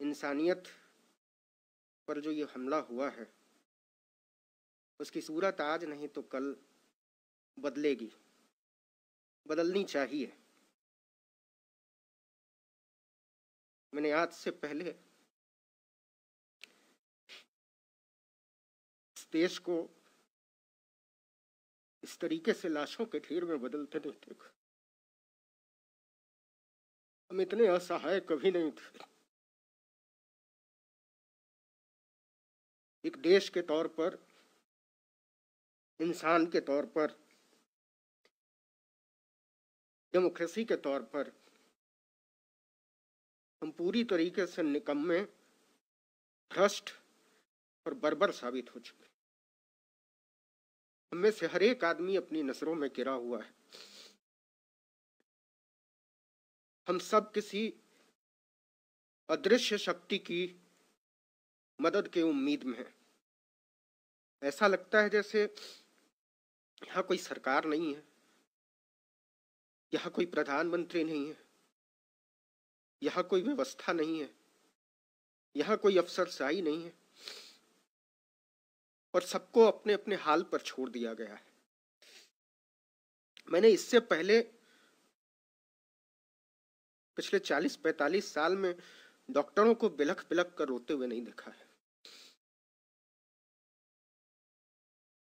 इंसानियत पर जो ये हमला हुआ है उसकी सूरत आज नहीं तो कल बदलेगी, बदलनी चाहिए। मैंने आज से पहले इस देश को इस तरीके से लाशों के ढेर में बदलते नहीं देखा। हम इतने असहाय कभी नहीं थे। एक देश के तौर पर, इंसान के तौर पर, डेमोक्रेसी के तौर पर हम पूरी तरीके से निकम्मे, भ्रष्ट और बर्बर साबित हो चुके। हम में से हर एक आदमी अपनी नजरों में गिरा हुआ है। हम सब किसी अदृश्य शक्ति की मदद के उम्मीद में है। ऐसा लगता है जैसे यहाँ कोई सरकार नहीं है, यहाँ कोई प्रधानमंत्री नहीं है, यहाँ कोई व्यवस्था नहीं है, यहाँ कोई अफसरशाही नहीं है और सबको अपने अपने हाल पर छोड़ दिया गया है। मैंने इससे पहले पिछले 40-45 साल में डॉक्टरों को बिलख बिलख कर रोते हुए नहीं देखा है।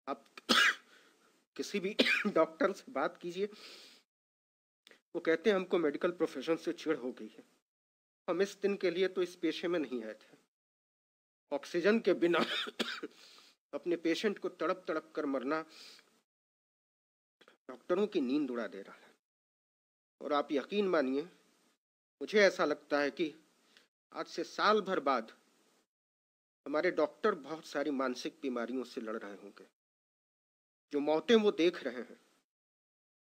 आप किसी भी डॉक्टर से बात कीजिए, वो कहते हैं हमको मेडिकल प्रोफेशन से चिढ़ हो गई है। हम इस दिन के लिए तो इस पेशे में नहीं आए थे। ऑक्सीजन के बिना अपने पेशेंट को तड़प तड़प कर मरना डॉक्टरों की नींद उड़ा दे रहा है। और आप यकीन मानिए, मुझे ऐसा लगता है कि आज से साल भर बाद हमारे डॉक्टर बहुत सारी मानसिक बीमारियों से लड़ रहे होंगे। जो मौतें वो देख रहे हैं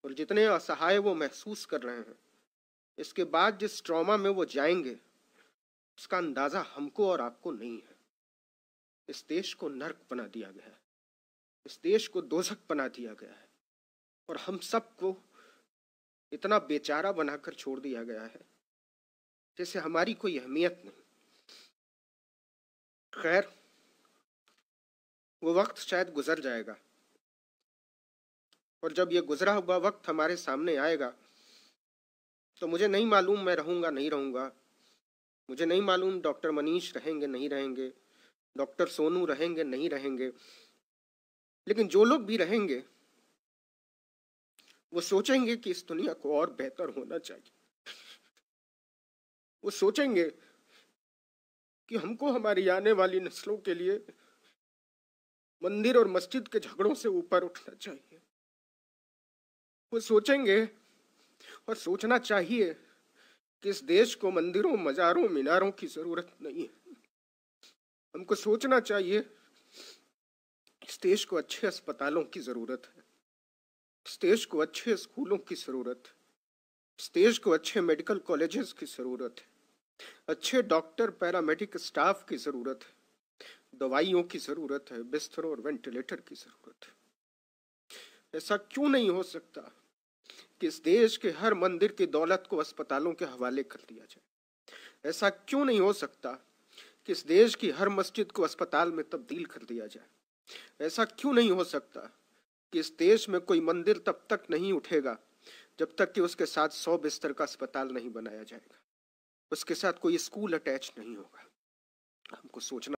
और जितने असहाय वो महसूस कर रहे हैं, इसके बाद जिस ट्रॉमा में वो जाएंगे उसका अंदाजा हमको और आपको नहीं है। इस देश को नर्क बना दिया गया है, इस देश को दोजख बना दिया गया है और हम सबको इतना बेचारा बनाकर छोड़ दिया गया है जैसे हमारी कोई अहमियत नहीं। खैर, वो वक्त शायद गुजर जाएगा और जब ये गुजरा हुआ वक्त हमारे सामने आएगा तो मुझे नहीं मालूम मैं रहूंगा नहीं रहूंगा, मुझे नहीं मालूम डॉक्टर मनीष रहेंगे नहीं रहेंगे, डॉक्टर सोनू रहेंगे नहीं रहेंगे, लेकिन जो लोग भी रहेंगे वो सोचेंगे कि इस दुनिया को और बेहतर होना चाहिए। वो सोचेंगे कि हमको हमारी आने वाली नस्लों के लिए मंदिर और मस्जिद के झगड़ों से ऊपर उठना चाहिए। वो सोचेंगे और सोचना चाहिए कि इस देश को मंदिरों, मजारों, मीनारों की जरूरत नहीं है। हमको सोचना चाहिए इस देश को अच्छे अस्पतालों की जरूरत है, इस देश को अच्छे स्कूलों की जरूरत है, इस देश को अच्छे मेडिकल कॉलेजेस की जरूरत है, अच्छे डॉक्टर, पैरामेडिक स्टाफ की जरूरत है, दवाइयों की जरूरत है, बिस्तरों और वेंटिलेटर की जरूरत है। ऐसा क्यों नहीं हो सकता कि इस देश के हर मंदिर की दौलत को अस्पतालों के हवाले कर दिया जाए? ऐसा क्यों नहीं हो सकता कि इस देश की हर मस्जिद को अस्पताल में तब्दील कर दिया जाए? ऐसा क्यों नहीं हो सकता कि इस देश में कोई मंदिर तब तक नहीं उठेगा जब तक कि उसके साथ 100 बिस्तर का अस्पताल नहीं बनाया जाएगा, उसके साथ कोई स्कूल अटैच नहीं होगा? हमको सोचना